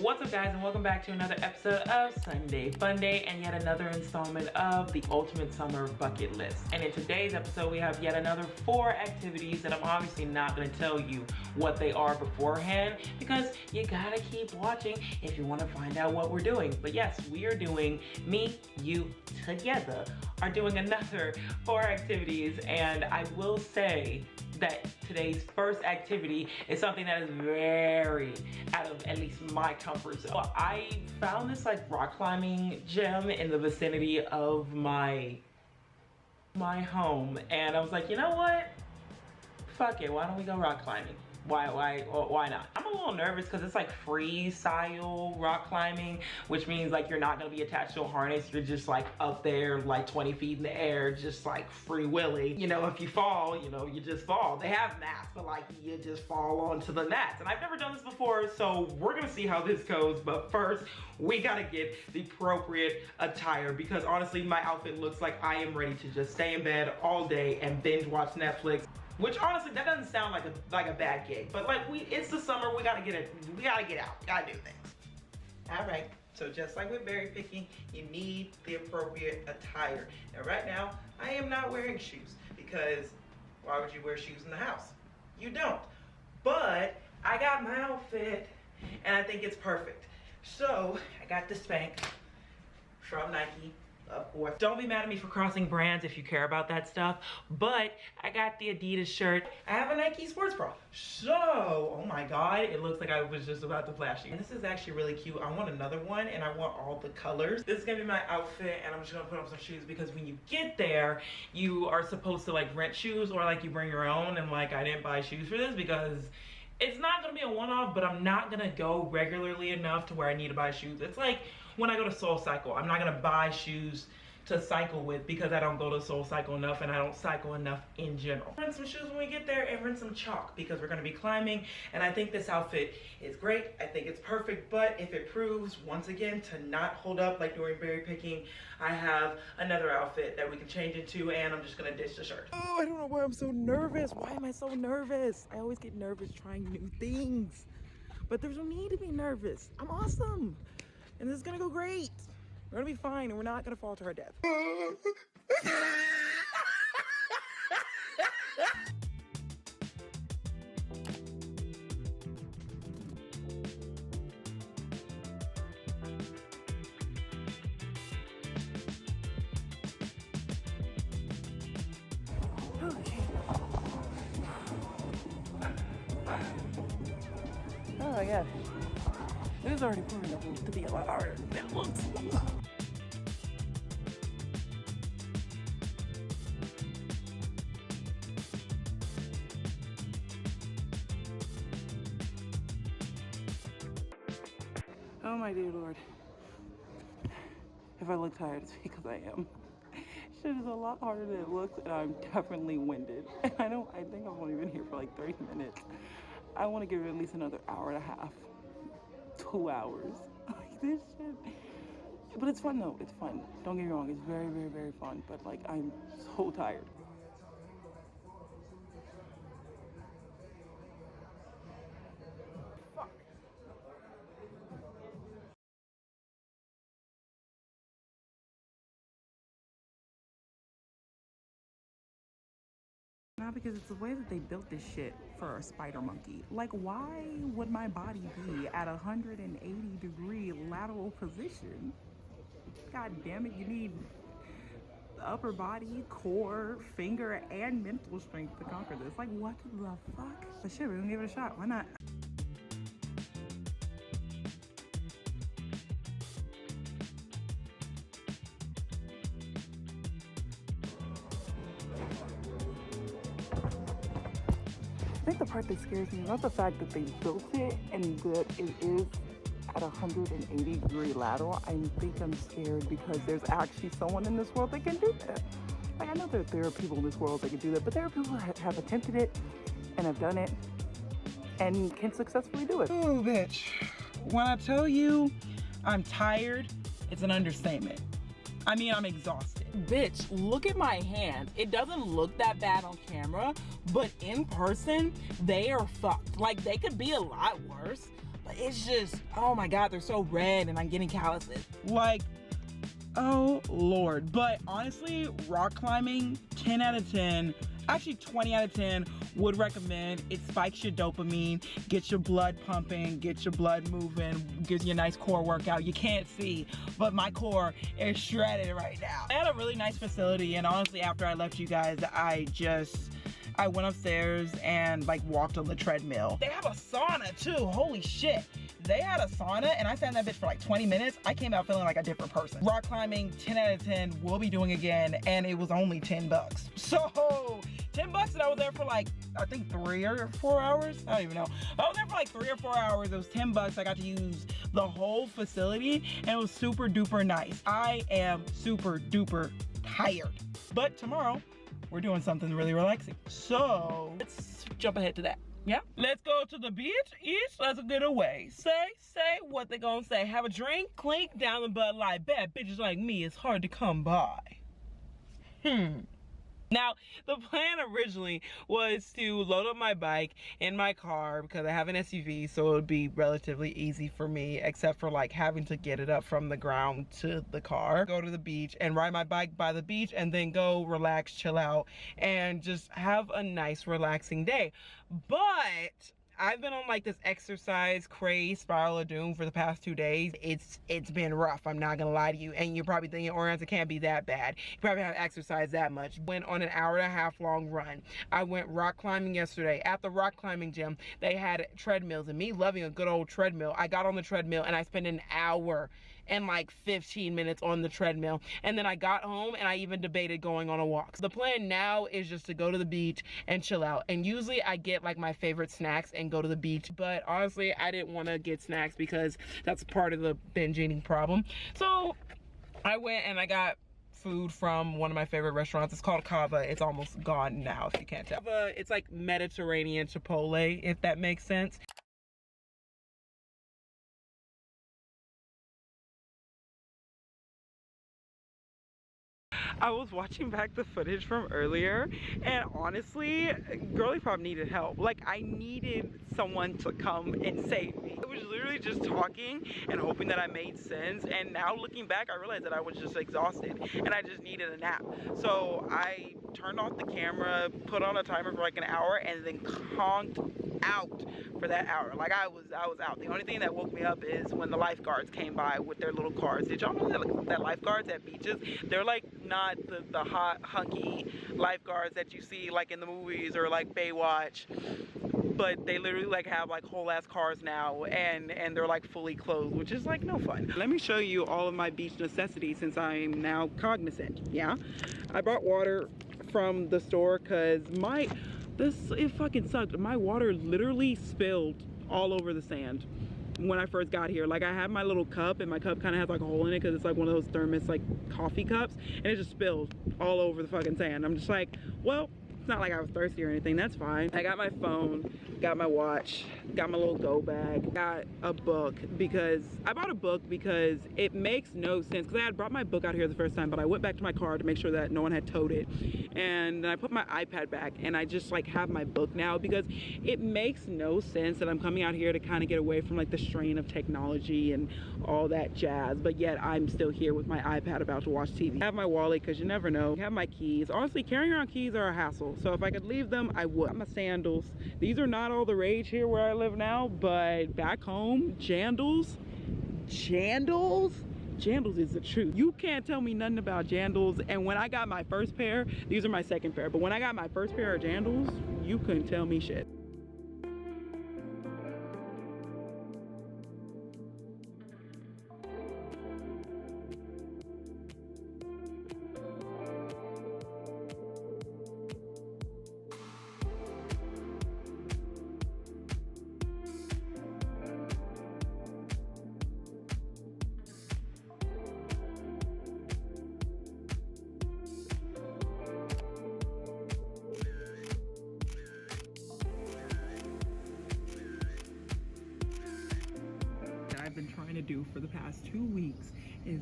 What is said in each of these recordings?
What's up guys, and welcome back to another episode of Sunday Funday and yet another installment of the ultimate summer bucket list. And in today's episode we have yet another 4 activities that I'm obviously not going to tell you what they are beforehand because you gotta keep watching if you want to find out what we're doing. But yes, we are doing, me, you, together are doing another 4 activities, and I will say that today's first activity is something that is very out of at least my comfort zone. So I found this like rock climbing gym in the vicinity of my home, and I was like, you know what? Fuck it, why don't we go rock climbing? Why not? I'm a little nervous because it's like freestyle rock climbing, which means like you're not gonna be attached to a harness. You're just like up there like 20 feet in the air, just like free willy. You know, if you fall, you know, you just fall. They have mats, but like you just fall onto the mats. And I've never done this before, so we're gonna see how this goes. But first, we gotta get the appropriate attire because honestly, my outfit looks like I am ready to just stay in bed all day and binge watch Netflix. Which honestly, that doesn't sound like a bad gig, but like it's the summer, we gotta get out, gotta do things. All right, so just like with berry picking, you need the appropriate attire. And right now, I am not wearing shoes because why would you wear shoes in the house? You don't. But I got my outfit and I think it's perfect. So I got the Spank from Nike. Of course. Don't be mad at me for crossing brands if you care about that stuff, but I got the Adidas shirt. I have a Nike sports bra. So, oh my God, it looks like I was just about to flash you. And this is actually really cute. I want another one and I want all the colors. This is gonna be my outfit and I'm just gonna put on some shoes because when you get there, you are supposed to like rent shoes or like you bring your own, and like I didn't buy shoes for this because it's not gonna be a one-off, but I'm not gonna go regularly enough to where I need to buy shoes. It's like when I go to Soul Cycle, I'm not gonna buy shoes to cycle with because I don't go to Soul Cycle enough and I don't cycle enough in general. Rent some shoes when we get there and rent some chalk because we're gonna be climbing, and I think this outfit is great. I think it's perfect, but if it proves once again to not hold up like during berry picking, I have another outfit that we can change into, and I'm just gonna ditch the shirt. Oh, I don't know why I'm so nervous. Why am I so nervous? I always get nervous trying new things, but there's no need to be nervous. I'm awesome, and this is gonna go great. We're gonna be fine, and we're not gonna fall to our death. Oh my God. This is already proving to be a lot harder than it looks. Oh my dear Lord. If I look tired, it's because I am. Shit is a lot harder than it looks, and I'm definitely winded. And I think I've only been here for like 30 minutes. I want to give it at least another hour and a half. 2 hours. Like this shit. But it's fun though, it's fun. Don't get me wrong, it's very, very, very fun. But like, I'm so tired. Fuck. Not because it's the way that they built this shit for a spider monkey. Like, why would my body be at 180-degree lateral position? God damn it, you need upper body, core, finger, and mental strength to conquer this. Like, what the fuck? But shit, we're gonna give it a shot. Why not? I think the part that scares me is not the fact that they built it and that it is at 180-degree lateral. I think I'm scared because there's actually someone in this world that can do that. Like, I know that there are people in this world that can do that, but there are people that have attempted it and have done it and can successfully do it. Oh, bitch. When I tell you I'm tired, it's an understatement. I mean, I'm exhausted. Bitch, look at my hand. It doesn't look that bad on camera, but in person, they are fucked. Like, they could be a lot worse, but it's just, oh my God, they're so red and I'm getting calluses. Like, oh Lord. But honestly, rock climbing, 10 out of 10. Actually 20 out of 10 would recommend. It spikes your dopamine, gets your blood pumping, gets your blood moving, gives you a nice core workout. You can't see, but my core is shredded right now. I had a really nice facility, and honestly, after I left you guys, I went upstairs and like walked on the treadmill. They have a sauna too, holy shit. They had a sauna and I sat in that bitch for like 20 minutes. I came out feeling like a different person. Rock climbing, 10 out of 10, we'll be doing again, and it was only 10 bucks. So, 10 bucks, and I was there for like, I think 3 or 4 hours? I don't even know. I was there for like 3 or 4 hours. It was 10 bucks. I got to use the whole facility, and it was super duper nice. I am super duper tired. But tomorrow, we're doing something really relaxing. So, let's jump ahead to that. Yeah, let's go to the beach, eat, let's get away. Say what they gonna say. Have a drink, clink down the Bud Light. Bad bitches like me, it's hard to come by. Now, the plan originally was to load up my bike in my car because I have an SUV, so it would be relatively easy for me, except for like having to get it up from the ground to the car, go to the beach and ride my bike by the beach, and then go relax, chill out, and just have a nice relaxing day. But I've been on like this exercise craze spiral of doom for the past 2 days. It's been rough, I'm not gonna lie to you. And you're probably thinking, Oriana, it can't be that bad. You probably haven't exercised that much. Went on an 1.5 hour long run. I went rock climbing yesterday. At the rock climbing gym, they had treadmills, and me loving a good old treadmill, I got on the treadmill and I spent an hour and like 15 minutes on the treadmill, and then I got home and I even debated going on a walk. So the plan now is just to go to the beach and chill out, and usually I get like my favorite snacks and go to the beach, but honestly I didn't want to get snacks because that's part of the binge eating problem. So I went and I got food from one of my favorite restaurants. It's called Cava. It's almost gone now if you can't tell. It's like Mediterranean Chipotle, if that makes sense. I was watching back the footage from earlier, and honestly, girly pop needed help. Like, I needed someone to come and save me. I was literally just talking and hoping that I made sense, and now looking back, I realized that I was just exhausted and I just needed a nap. So I turned off the camera, put on a timer for like an hour, and then conked out for that hour. Like, I was out. The only thing that woke me up is when the lifeguards came by with their little cars. Did y'all know that lifeguards at beaches, they're like not the hot hunky lifeguards that you see like in the movies or like Baywatch, but they literally like have like whole ass cars now, and they're like fully clothed, which is like no fun. Let me show you all of my beach necessities since I'm now cognizant. Yeah, I brought water from the store because it fucking sucked. My water literally spilled all over the sand when I first got here. Like, I have my little cup, and my cup kind of has like a hole in it because it's like one of those thermos like coffee cups, and it just spilled all over the fucking sand. I'm just like, well, it's not like I was thirsty or anything, that's fine. I got my phone, got my watch, got my little go bag, got a book, because I bought a book because it makes no sense, because I had brought my book out here the first time, but I went back to my car to make sure that no one had towed it, and then I put my iPad back, and I just like have my book now, because it makes no sense that I'm coming out here to kind of get away from like the strain of technology and all that jazz, but yet I'm still here with my iPad about to watch TV. I have my wallet because you never know. I have my keys. Honestly, carrying around keys are a hassle. So if I could leave them, I would. I got my sandals. These are not all the rage here where I live now, but back home, jandals is the truth. You can't tell me nothing about jandals. And when I got my first pair, these are my second pair, but when I got my first pair of jandals, you couldn't tell me shit. I've been trying to do for the past 2 weeks is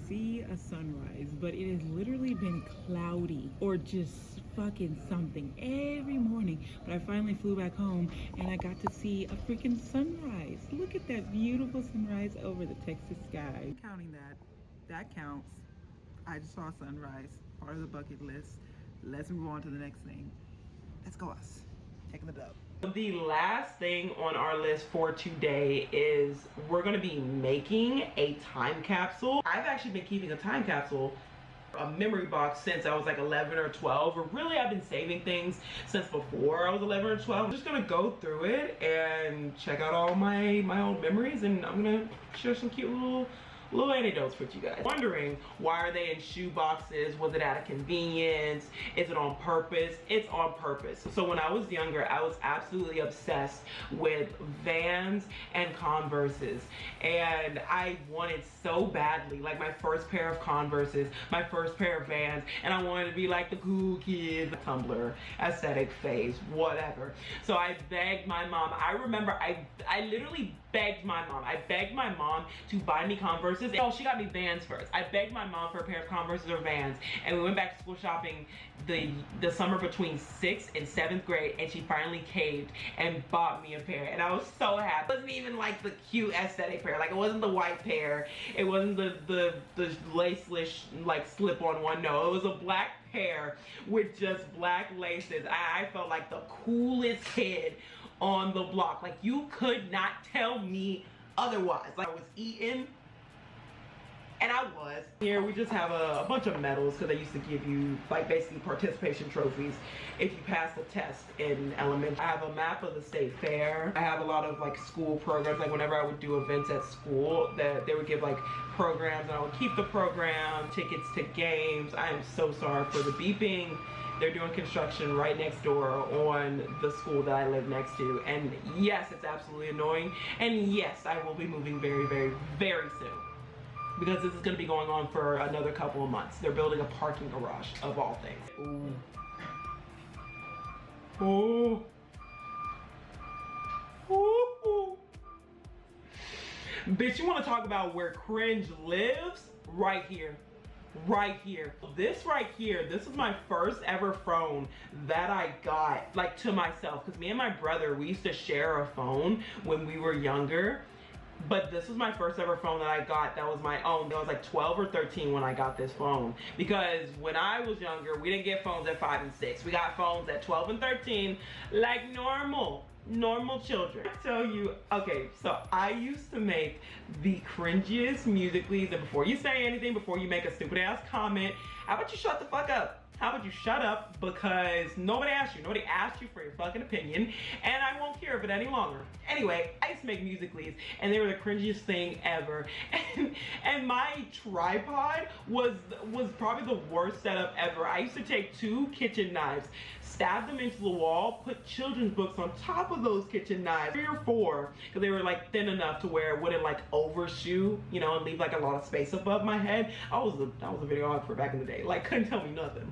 see a sunrise, but it has literally been cloudy or just fucking something every morning. But I finally flew back home and I got to see a freaking sunrise. Look at that beautiful sunrise over the Texas sky. Counting that counts. I just saw sunrise, part of the bucket list. Let's move on to the next thing. Let's go us. Taking the dub. The last thing on our list for today is we're gonna be making a time capsule. I've actually been keeping a time capsule, a memory box, since I was like 11 or 12, or really I've been saving things since before I was 11 or 12. I'm just gonna go through it and check out all my old memories, and I'm gonna share some cute little anecdotes with you guys. Wondering, why are they in shoe boxes? Was it out of convenience? Is it on purpose? It's on purpose. So when I was younger, I was absolutely obsessed with Vans and Converses, and I wanted so badly, like my first pair of Converses, my first pair of Vans, and I wanted to be like the cool kids, Tumblr aesthetic phase, whatever. So I begged my mom. I remember I literally begged my mom. I begged my mom to buy me Converses. Oh, she got me Vans first. I begged my mom for a pair of Converses or Vans, and we went back to school shopping the summer between 6th and 7th grade, and she finally caved and bought me a pair, and I was so happy. It wasn't even like the cute aesthetic pair. Like, it wasn't the white pair. It wasn't the laceless like slip-on one. No, it was a black pair with just black laces. I felt like the coolest kid on the block. Like, you could not tell me otherwise. Like, I was eating, and I was. Here we just have a bunch of medals, because they used to give you like basically participation trophies if you pass the test in elementary. I have a map of the state fair. I have a lot of like school programs. Like, whenever I would do events at school, that they would give like programs, and I would keep the program, tickets to games. I am so sorry for the beeping. They're doing construction right next door on the school that I live next to. And yes, it's absolutely annoying. And yes, I will be moving very, very, very soon, because this is going to be going on for another couple of months. They're building a parking garage, of all things. Ooh. Ooh. Ooh. Bitch, you want to talk about where cringe lives? Right here. Right here. This right here, this is my first ever phone that I got, like, to myself, because me and my brother, we used to share a phone when we were younger. But this was my first ever phone that I got that was my own. I was like 12 or 13 when I got this phone, because when I was younger, we didn't get phones at 5 and 6. We got phones at 12 and 13 like normal children. I tell you, okay, so I used to make the cringiest musicallys, and before you say anything, before you make a stupid ass comment, how about you shut the fuck up? How about you shut up, because nobody asked you. Nobody asked you for your fucking opinion, and I won't care of it any longer. Anyway, I used to make musicallys, and they were the cringiest thing ever. And my tripod was probably the worst setup ever. I used to take 2 kitchen knives, stab them into the wall, put children's books on top of those kitchen knives, 3 or 4, because they were like thin enough to where it wouldn't like overshoot, you know, and leave like a lot of space above my head. I was a videographer back in the day. Like, couldn't tell me nothing.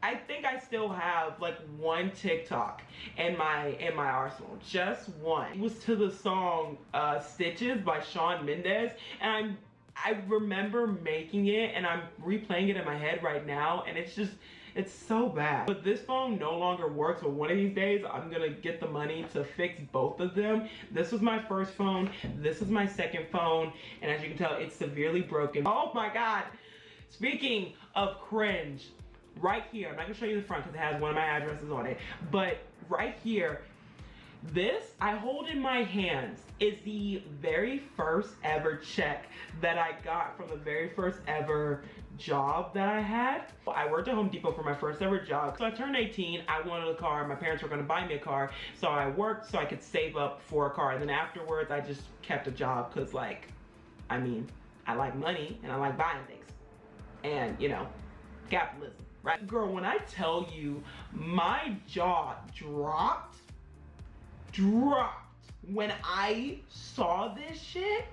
I think I still have like 1 TikTok in my arsenal, just 1. It was to the song Stitches by Shawn Mendes, and I remember making it, and I'm replaying it in my head right now, and it's so bad. But this phone no longer works, but one of these days I'm gonna get the money to fix both of them. This was my first phone, this is my second phone, and as you can tell, it's severely broken. Oh my god. Speaking of cringe, right here, I'm not gonna show you the front because it has one of my addresses on it, but right here, this I hold in my hands is the very first ever check that I got from the very first ever job that I had. I worked at Home Depot for my first ever job. So I turned 18, I wanted a car, my parents were gonna buy me a car, so I worked so I could save up for a car, and then afterwards I just kept a job because, like, I mean, I like money and I like buying things. And, you know, capitalism, right? Girl, when I tell you my jaw dropped when I saw this shit.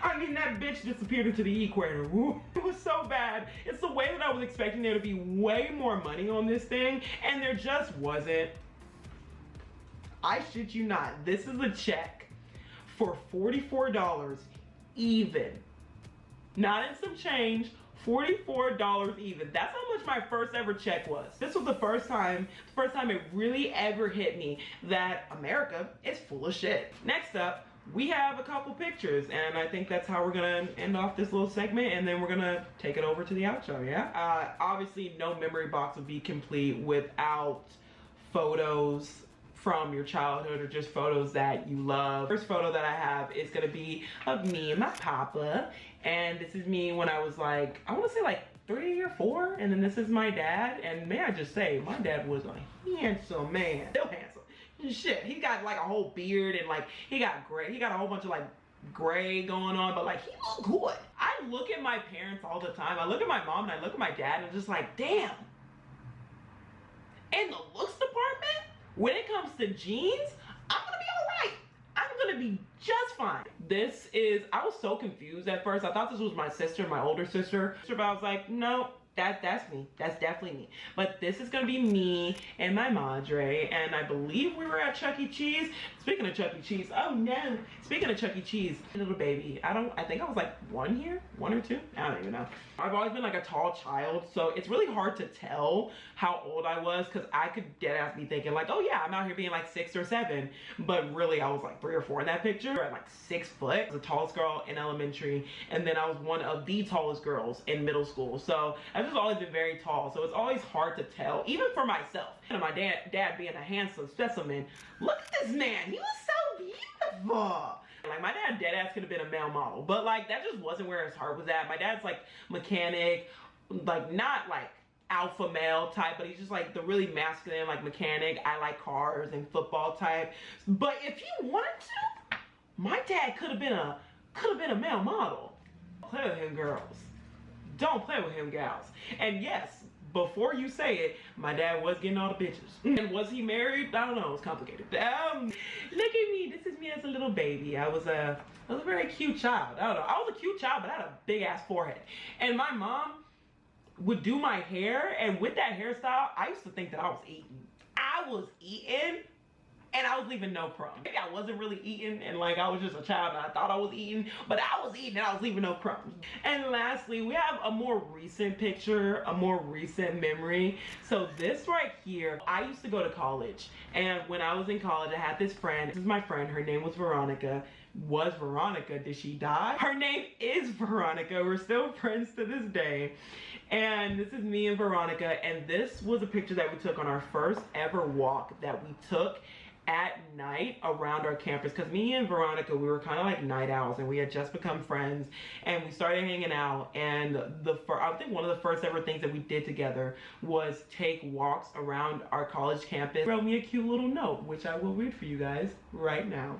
I mean, that bitch disappeared into the equator. Ooh, it was so bad. It's the way that I was expecting there to be way more money on this thing, and there just wasn't. I shit you not. This is a check for $44 even. Not in some change, $44 even. That's how much my first ever check was. This was the first time it really ever hit me that America is full of shit. Next up, we have a couple pictures, and I think that's how we're gonna end off this little segment, and then we're gonna take it over to the outro, yeah? Obviously, no memory box would be complete without photos from your childhood or just photos that you love. First photo that I have is gonna be of me and my papa, and this is me when I was like, I wanna say like 3 or 4, and then this is my dad, and may I just say, my dad was a handsome man, still handsome. Shit, he got like a whole beard and like he got a whole bunch of like gray going on, but like he looked good. I look at my parents all the time. I look at my mom and I look at my dad and I'm just like, damn. In the looks department, when it comes to jeans, I'm gonna be all right. I'm gonna be just fine. This is, I was so confused at first. I thought this was my sister, my older sister, but I was like, no. That's me. That's definitely me. But this is gonna be me and my madre, and I believe we were at Chuck E. Cheese. Speaking of Chuck E. Cheese, oh no. Speaking of Chuck E. Cheese, little baby. I think I was like 1 or 2. I don't even know. I've always been like a tall child, so it's really hard to tell how old I was because I could dead ass be thinking like, oh yeah, I'm out here being like 6 or 7, but really I was like 3 or 4 in that picture. At like 6 foot. I was the tallest girl in elementary, and then I was one of the tallest girls in middle school. So I've just always been very tall, so it's always hard to tell, even for myself. And my dad being a handsome specimen. Look at this man, he was so beautiful. Like my dad dead ass could have been a male model, but like that just wasn't where his heart was at. My dad's like mechanic, like not like alpha male type, but he's just like the really masculine like mechanic. I like cars and football type. But if he wanted to, my dad could have been a male model. Play with him, girls. Don't play with him, gals. And yes, before you say it, my dad was getting all the bitches. And was he married? I don't know. It's complicated. Look at me. This is me as a little baby. I was a very cute child. I don't know. I was a cute child, but I had a big ass forehead. And my mom would do my hair, and with that hairstyle, I used to think that I was eating. I was eating, and I was leaving no crumbs. Maybe I wasn't really eating, and like I was just a child and I thought I was eating, but I was eating and I was leaving no crumbs. And lastly, we have a more recent picture, a more recent memory. So this right here, I used to go to college, and when I was in college, I had this friend. This is my friend. Her name was Veronica. Was Veronica? Did she die? Her name is Veronica. We're still friends to this day. And this is me and Veronica, and this was a picture that we took on our first ever walk that we took at night around our campus, because me and Veronica, we were kind of like night owls, and we had just become friends, and we started hanging out. And I think one of the first ever things that we did together was take walks around our college campus. She wrote me a cute little note, which I will read for you guys right now.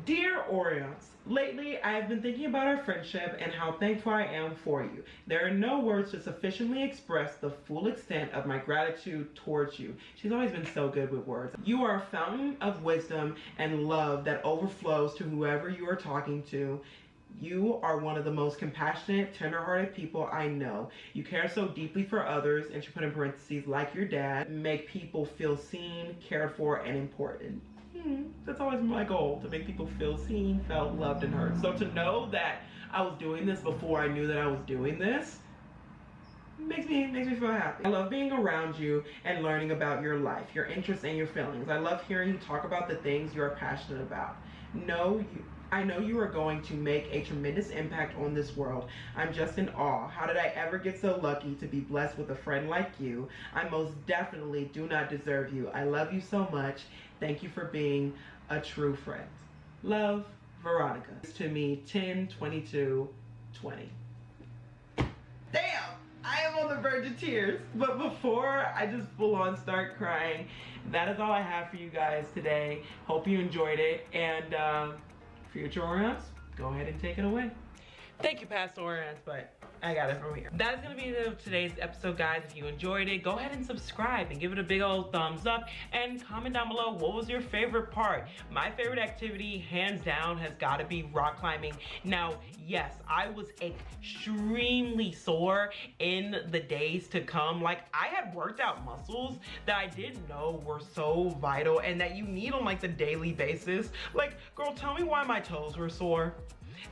Dear Orions, lately I have been thinking about our friendship and how thankful I am for you. There are no words to sufficiently express the full extent of my gratitude towards you. She's always been so good with words. You are a fountain of wisdom and love that overflows to whoever you are talking to. You are one of the most compassionate, tender-hearted people I know. You care so deeply for others, and she put in parentheses, like your dad, make people feel seen, cared for, and important. That's always my goal, to make people feel seen, felt, loved, and heard. So to know that I was doing this before I knew that I was doing this makes me feel happy. I love being around you and learning about your life, your interests, and your feelings. I love hearing you talk about the things you are passionate about. I know you are going to make a tremendous impact on this world. I'm just in awe. How did I ever get so lucky to be blessed with a friend like you? I most definitely do not deserve you. I love you so much. Thank you for being a true friend. Love, Veronica. To me, 10/22/20. Damn! I am on the verge of tears. But before I just full on start crying, that is all I have for you guys today. Hope you enjoyed it. And future Orions, go ahead and take it away. Thank you, past Orions, but I got it from here. That is going to be the today's episode, guys. If you enjoyed it, go ahead and subscribe and give it a big old thumbs up, and comment down below what was your favorite part. My favorite activity, hands down, has got to be rock climbing. Now, yes, I was extremely sore in the days to come. Like, I had worked out muscles that I didn't know were so vital and that you need on like the daily basis. Like, girl, tell me why my toes were sore.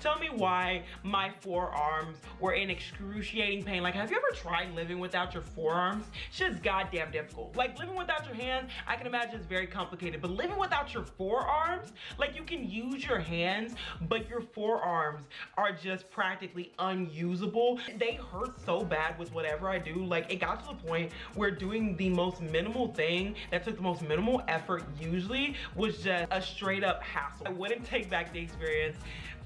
Tell me why my forearms were in excruciating pain. Like, have you ever tried living without your forearms? Shit's goddamn difficult. Like, living without your hands, I can imagine it's very complicated, but living without your forearms, like, you can use your hands, but your forearms are just practically unusable. They hurt so bad with whatever I do. Like, it got to the point where doing the most minimal thing that took the most minimal effort usually was just a straight up hassle. I wouldn't take back the experience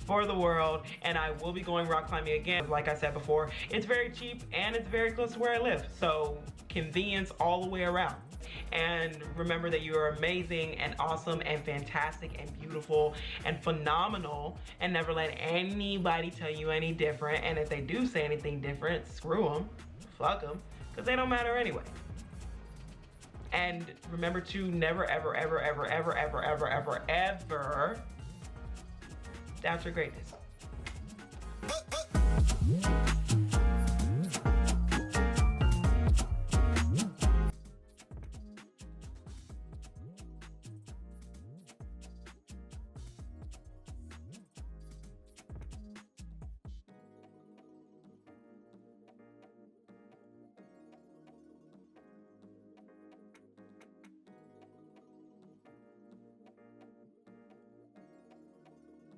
for the world, and I will be going rock climbing again. Like I said before, it's very cheap and it's very close to where I live, so convenience all the way around. And remember that you are amazing and awesome and fantastic and beautiful and phenomenal, and never let anybody tell you any different. And if they do say anything different, screw them, fuck them, because they don't matter anyway. And remember to never, ever, ever, ever, ever, ever, ever, ever, ever doubt your greatness.